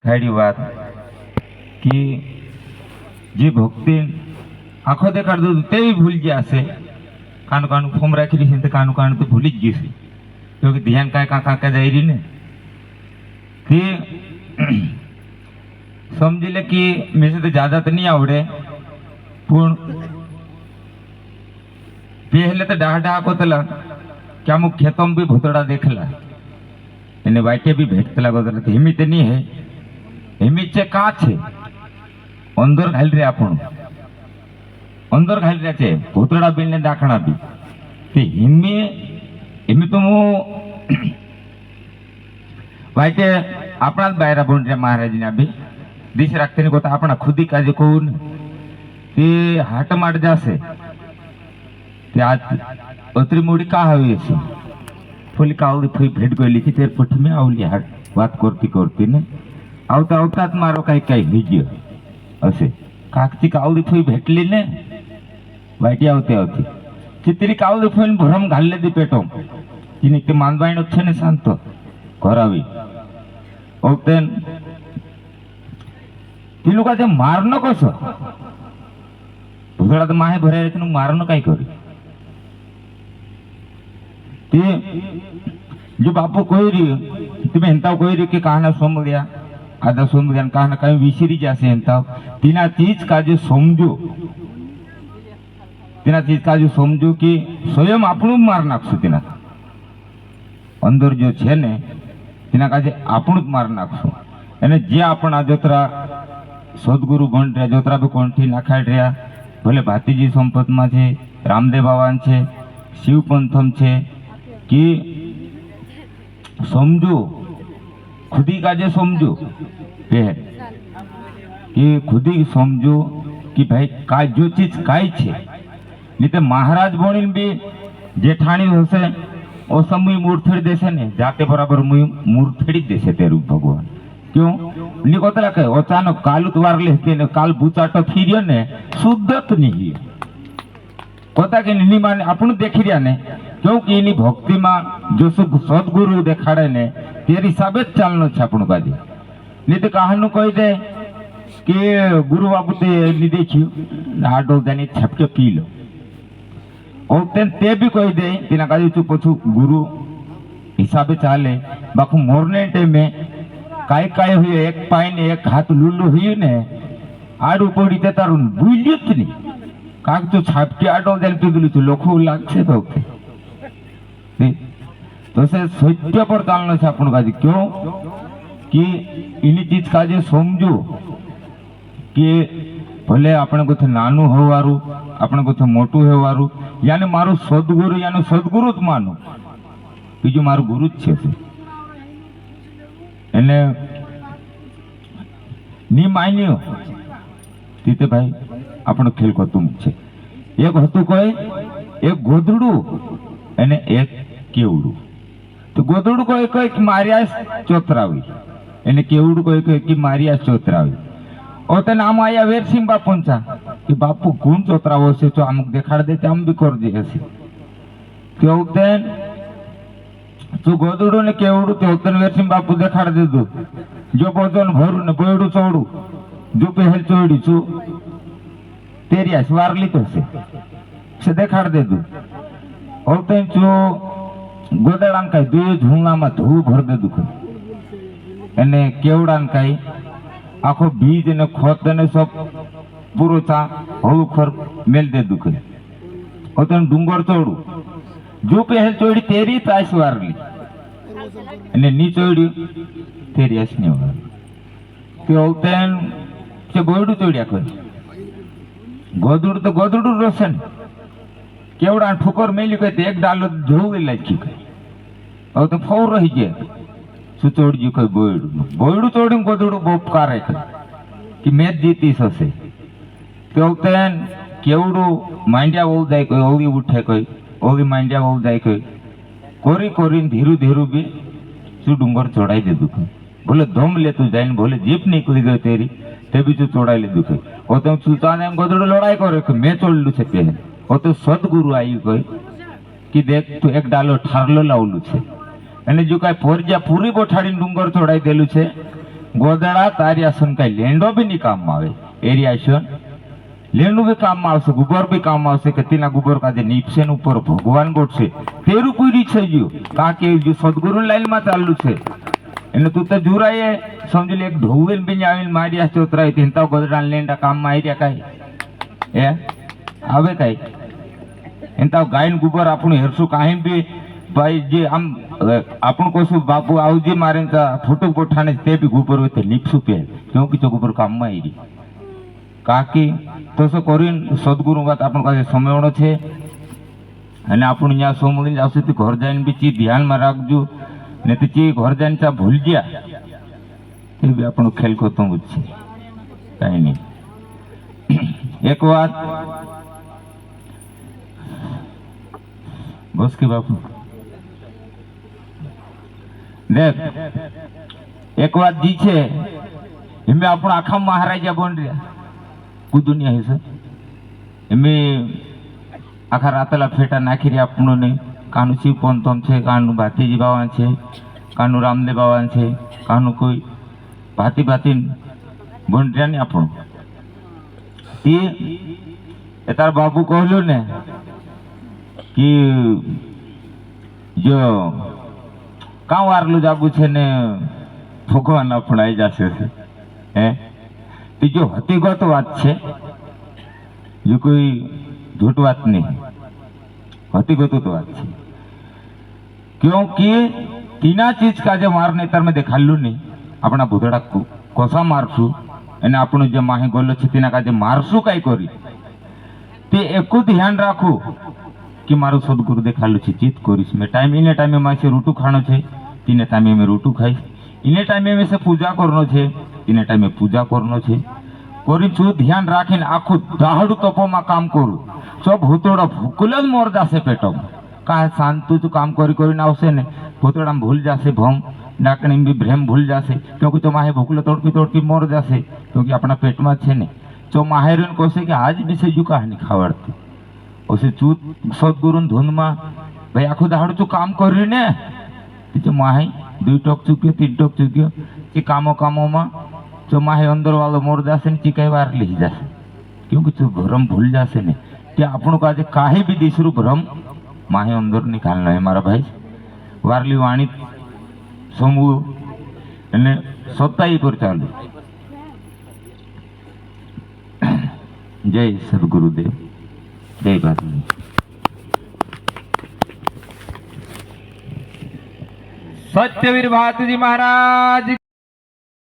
ખાડી વાત કે જે ભક્તિ આંખો દેખાડતું હતું તેવી ભૂલી ગયા હશે. કાનું કાનું ફોર્મ રાખી છે તો કાનું કાનું તો ભૂલી જ ગયું છે. તો કે ધ્યાન કાંઈ કાંકા જાય રહી ને તે સમજી લે કે મેં से तो ज़्यादा तो नहीं आवड़े પણ પહેલે તો ડાહ ડાહ કોતલા કે અમુક ખેતોમાં બી ભૂતડા દેખલા એને વાટે બી ભેટતલા ગોતલા હિમી તે નહીં હે હિમી છે કાં છે અંદર ઘાલી રહ્યા આપણું અંદર ઘાલી રહ્યા છે ભૂતડા બી ને ડાકણા બી તે હિમી હિમી તો હું વાટે આપણા જ બાયરા બોન રહ્યા મહારાજના બી દિશ રાખતે ને કોતા આપણા ખુદી કાજે કહું ને તે હાટ માટ જશે તે આજ અતરી મોડી કા આવી છે ફૂલી કાવડી ફૂઈ ભેટ ગયેલી છે તે પઠ મેં આવલી હાટ વાત કરતી કરતી ને આવતા આવતા જ મારો કઈ કઈ થઈ ગયો હશે કાકતી કાવડી ફૂઈ ભેટલી ને વાટી આવતી આવતી ચિત્રી કાવડી ફૂઈને ભરમ ઘાલી લીધી પેટો એની તે માંદવાઈનો છે ને શાંતો ઘર આવી ઓતેન તે લોકો જે મારનો કશો ભૂતળા તો માહે ભરાય છે મારનો કઈ કર્યું તે જો બાપુ કોઈ રહ્યું તમે હેંતાવ કોઈ રહ્યું કે કાના સોમળ્યા આદા સોમળ્યા કાના કઈ વિસરી જશે હેંતાવ તેનાથી જ કાજે સમજો તેનાથી જ કાજે સમજો કે સ્વયં આપણું માર નાખશું તેના અંદર જો છે ને તેના કાજે આપણું જ માર નાખશું અને જે આપણા જોતરા સદગુરુ બન રહ્યા જોતરા બી કોણથી નાખાડ રહ્યા ભલે ભાતીજી સંપતમાં છે રામદેવ બાવાન છે શિવ પંથમ છે કે સમજો ખુદી કાજે સમજો કે ખુદી સમજો કે ભાઈ કા જો ચીજ કાંઈ છે નહીં તો મહારાજ ભણીને બી જેઠાણી હશે ઓ સમય મૂર્થડી દેશે ને જાતે બરાબર મૂર્થડી જ દેશે તે રૂપ ભગવાન क्यों नहीं कोतला कहे अचानक कालू द्वार लेते ने काल बूचाटो थी रियो ने शुद्धत नहीं कोता के नहीं माने अपन देखी रिया ने क्योंकि इनी भक्ति में जो सदगुरु देखाड़े ने तेरी हिसाबे ज चालनो छे अपन काजे नहीं तो कहानु कही दे कि गुरु बाबू ते नहीं देखियो आडो जाने छपके पी लो और ते भी कही दे तेना काजे चुप छू गुरु हिसाबे चाले बाकू मोरने टाइम કાંઈ કાંઈ હોય એક પાય ને એક હાથ લૂલું હોય ને આડું પડી તે તારું ભૂલ્યું જ નહીં કાંક તું છાપટી આડો જાય પીગલું છું લોખું લાગશે તો સે સત્ય પર ચાલનો છે આપણું કાજે ક્यों કે એની ચીજ કાજે સમજો કે ભલે આપણે કોઈ નાનું હોવારું આપણે કોઈ મોટું હોવારું યાને મારું સદગુરુ યાનું સદગુરુ જ માનું બીજું મારું ગુરુ જ છે એને ની માન્યો તે ભાઈ આપણો ખેલ કતું છે એક હતું કોઈ એક ગોદડું અને એક કેવડું તો ગોદડું કોઈ કોઈ માર્યા ચોતરાવી એને કેવડું કોઈ કોઈ કે માર્યા ચોતરાવી ઓ તને આમ આયા વેરસિંહ બાપુ ચા કે બાપુ ગુણ ચોતરાવો છે તો અમુક દેખાડ દે આમ બી કરજે હશે કેવું તેન તું ગોદડું ને કેવડું તે ઉત્તર વેરસિંહ બાપુ દેખાડ દીધું જો પોચોન ભરું ને બોયડું ચોડું જો પહેલ ચોડી છું તેરિયા સ્વાર લીધો છે દેખાડ દીધું હવે જો ગોદડાને કઈ દૂધ હુંગામાં ધૂ ભર દીધું અને કેવડાને કઈ આખો બીજ ને ખોત ને સબ પૂરો ચા હળું ખર મેલ દીધું કઈ હવે ડુંગર ચોડું જો પહેલ ચોડી તેરી તાસ વારલી અને ની ચોડ્યું તેરી અસની વારલી તે ઓતેન છે બોયડું ચોડ્યા કોઈ ગોદડું તો ગોદડું રોશે ને કેવડા ઠુકર મેલી કઈ એક ડાલો જોવી લાગી કઈ હવે તો ફૌર રહી ગયા શું ચોડ્યું કઈ બોયડું ચોડ્યું ગોદડું બોપ કારે કે મેચ જીતીશ હશે તે ઓતેન કેવડું માંડ્યા ઓલ જાય કોઈ ઓલી ઉઠે કોઈ ઓલી માંડ્યા બહુ જાય કોઈ કોરી કોરીને ધીરું ધીરું બી શું ડુંગર ચોડાઈ દીધું કઈ બોલે ધોમ લેતું જાય ને બોલે જીપ નીકળી ગયો તેરી તે બીજું ચોડાઈ લીધું કઈ ઓ તો સુતાને એમ ગોદડું લડાઈ કરે કે મેં ચોડલું છે પહેલે ઓ તો સદગુરુ આવ્યું કોઈ કે દેખ તું એક ડાલો ઠારલો લાવલું છે અને જો કાંઈ પોરજા પૂરી બોઠાડીને ડુંગર ચોડાઈ દેલું છે ગોદડા તારિયાસન કઈ લેંડો બી ની કામ આવે એરિયાશન લેંડું બી કામ આવશે ગુબર બી કામ આવશે કે તેના ગુબર કાજે નીપશે ને ઉપર ભગવાન બોટશે તેરું કોઈ રીત થઈ ગયું કારણ કે જો સદગુરુ લાઈન માં ચાલુ છે એને તું તો જુરાએ સમજી લે એક ઢોવેલ બી આવીને માર્યા ચોતરાય તેનતા ગોદડા લેંડા કામ માં આવ્યા કઈ એ આવે કઈ એનતા ગાયન ગુબર આપણું હેરસું કાંઈ બી ભાઈ જે આમ આપણું કશું બાપુ આવજે મારે ફોટો પોઠાને તે બી ગુબર હોય તે લીપસું પહેર કેવું કીધું ગુબર કામમાં આવી કાકી તો શું કરીને સદગુરુ વાત આપણું પાસે સમયણો છે અને આપણું ત્યાં સોમળી આવશે તો ઘર જઈને બી ચી ધ્યાનમાં રાખજો ને તો ચી ઘર જઈને ચા ભૂલ ગયા એ બી આપણું ખેલ ખોતું જ છે કાંઈ નહીં એક વાત બસ કે બાપુ દેખ એક વાત જી છે એમે આપણો આખા મહારાજા બન રહ્યા કુ દુનિયા હે સર એમે આખા રાતલા ફેટા નાખી રહ્યા આપણું ને કાનું શિવ પંતમ છે કાનું ભાતીજી બાવા છે કાનું રામદેવ બાવા છે કાનું કોઈ ભાતી ભાતી બન રહ્યા ને આપણું એ તાર બાપુ કહ્યું ને કે જો કાં વારલું જાગું છે ને ભગવાન આપણે આવી જશે હે તો જો હકીકત વાત છે જો કોઈ झूठ बात नहीं हकीकत तो बात है क्योंकि तीना चीज का जो मारने तर में देखालू नहीं अपना भूतड़ा कोसा मारसू एने आपण जो माहे गोलो छे तीना का जो मारसू काई करी ते एको ध्यान राखू कि मारू सदगुरु देखालू छे चित करीश मैं टाइम इने टाइम में से रोटू खानो छे तीने टाइम में रोटू खाई इने टाइम में से पूजा करनो छे तीने टाइम में पूजा करनो छे कोरी छू ध्यान राखीने आखू दाहडू तपोमा काम करू सब भूतोड़ा भूकुल ज मोर जासे पेटो का शांति तो काम करी करी आवशे ने भूतोड़ा भूल जासे भम डाकणी भी भ्रम भूल जासे क्योंकि तो माहे भूकलो तोड़की तोड़की मोर जासे क्योंकि अपना पेट में छे ने तो माहेरन कोसे कि आज भी से जू कहानी खावड़ती ओसे चूत सदगुरु धुन में भाई आखो दाहड़ तू काम करी ने तो माहे 2 टोक चुक्यो 3 टोक चुक्यो कि कामो कामो में जो माहे अंदर वालों मोर जासे ने कई बार ली जासे क्योंकि तू भ्रम भूल जासे ने कि આપણું કાજે કાહી બી દીસરું ભ્રમ માહે અંદર નિકાલનો હે મારા ભાઈ વારલી વાણી સમૂહ અને સત્તાઈ પર ચાલુ જય સદગુરુદેવ જય બાપુ सत्यवीर भारती महाराज